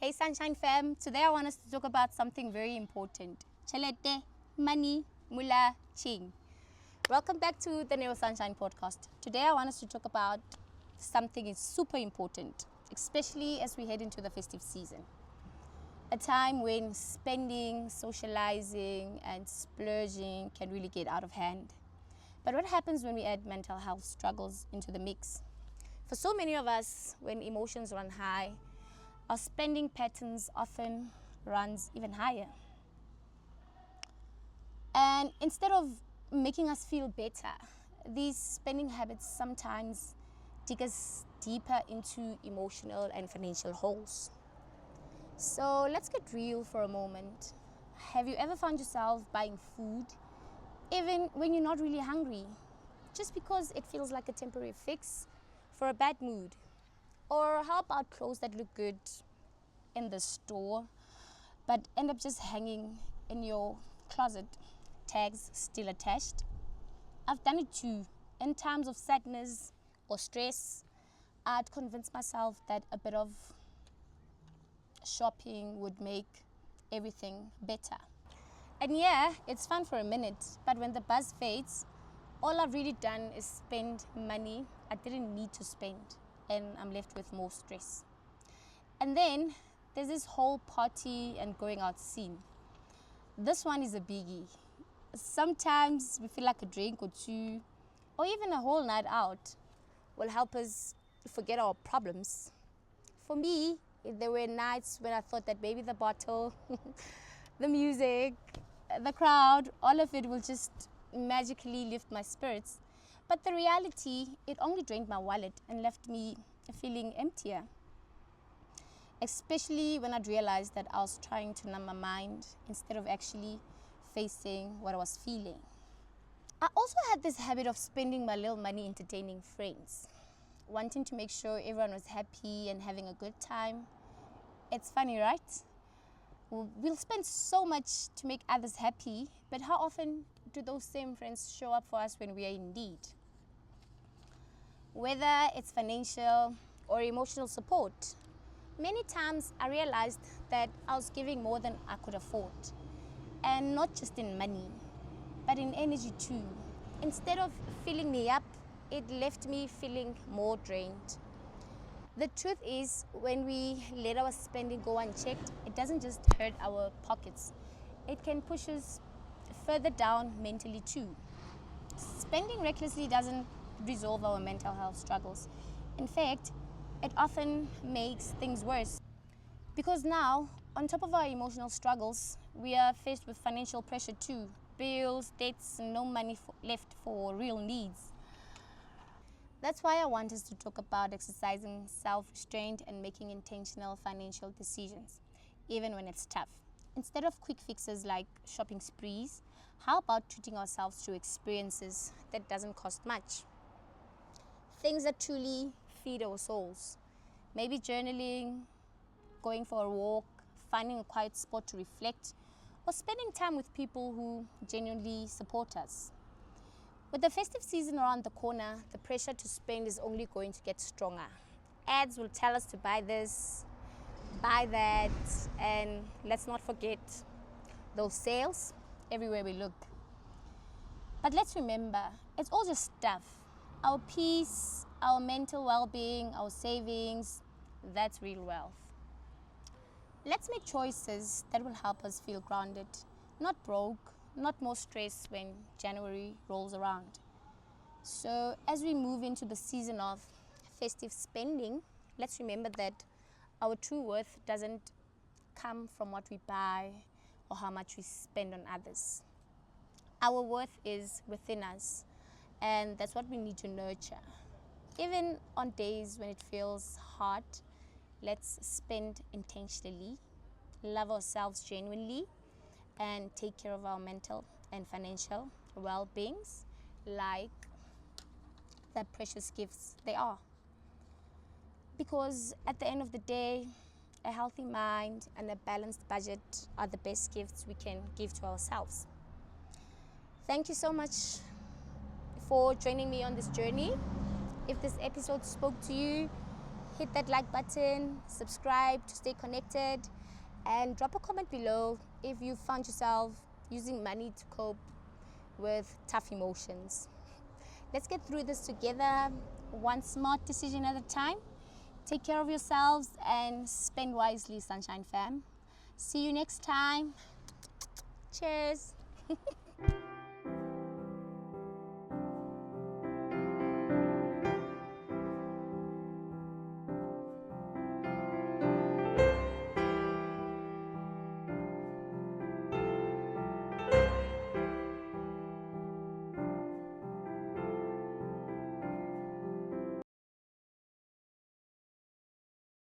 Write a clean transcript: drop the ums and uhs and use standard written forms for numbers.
Hey Sunshine fam, today I want us to talk about something very important. Chelete, money, mula, ching. Welcome back to the Neo Sunshine podcast. Today I want us to talk about something is super important, especially as we head into the festive season. A time when spending, socializing, and splurging can really get out of hand. But what happens when we add mental health struggles into the mix? For so many of us, when emotions run high, our spending patterns often runs even higher. And instead of making us feel better, these spending habits sometimes dig us deeper into emotional and financial holes. So let's get real for a moment. Have you ever found yourself buying food even when you're not really hungry, just because it feels like a temporary fix for a bad mood? Or how about clothes that look good in the store but end up just hanging in your closet, tags still attached? I've done it too. In times of sadness or stress, I'd convince myself that a bit of shopping would make everything better. And yeah, it's fun for a minute, but when the buzz fades, all I've really done is spend money I didn't need to spend, and I'm left with more stress. And then there's this whole party and going out scene. This one is a biggie. Sometimes we feel like a drink or two, or even a whole night out, will help us forget our problems. For me, there were nights when I thought that maybe the bottle, the music, the crowd, all of it will just magically lift my spirits. But the reality, it only drained my wallet and left me feeling emptier. Especially when I'd realized that I was trying to numb my mind instead of actually facing what I was feeling. I also had this habit of spending my little money entertaining friends, wanting to make sure everyone was happy and having a good time. It's funny, right? We'll spend so much to make others happy, but how often do those same friends show up for us when we are in need? Whether it's financial or emotional support, many times I realized that I was giving more than I could afford. And not just in money, but in energy too. Instead of filling me up, it left me feeling more drained. The truth is, when we let our spending go unchecked, it doesn't just hurt our pockets. It can push us further down mentally too. Spending recklessly doesn't resolve our mental health struggles. In fact, it often makes things worse. Because now, on top of our emotional struggles, we are faced with financial pressure too. Bills, debts, and no money left for real needs. That's why I want us to talk about exercising self-restraint and making intentional financial decisions, even when it's tough. Instead of quick fixes like shopping sprees, how about treating ourselves to experiences that doesn't cost much? Things that truly feed our souls. Maybe journaling, going for a walk, finding a quiet spot to reflect, or spending time with people who genuinely support us. With the festive season around the corner, the pressure to spend is only going to get stronger. Ads will tell us to buy this, buy that, and let's not forget those sales everywhere we look. But let's remember, it's all just stuff. Our peace, our mental well-being, our savings, that's real wealth. Let's make choices that will help us feel grounded, not broke, not more stress when January rolls around. So as we move into the season of festive spending, let's remember that our true worth doesn't come from what we buy or how much we spend on others. Our worth is within us, and that's what we need to nurture. Even on days when it feels hard, let's spend intentionally, love ourselves genuinely, and take care of our mental and financial well-beings like the precious gifts they are. Because at the end of the day, a healthy mind and a balanced budget are the best gifts we can give to ourselves. Thank you so much for joining me on this journey. If this episode spoke to you, hit that like button, subscribe to stay connected, and drop a comment below if you found yourself using money to cope with tough emotions. Let's get through this together, one smart decision at a time. Take care of yourselves and spend wisely, Sunshine Fam. See you next time. Cheers.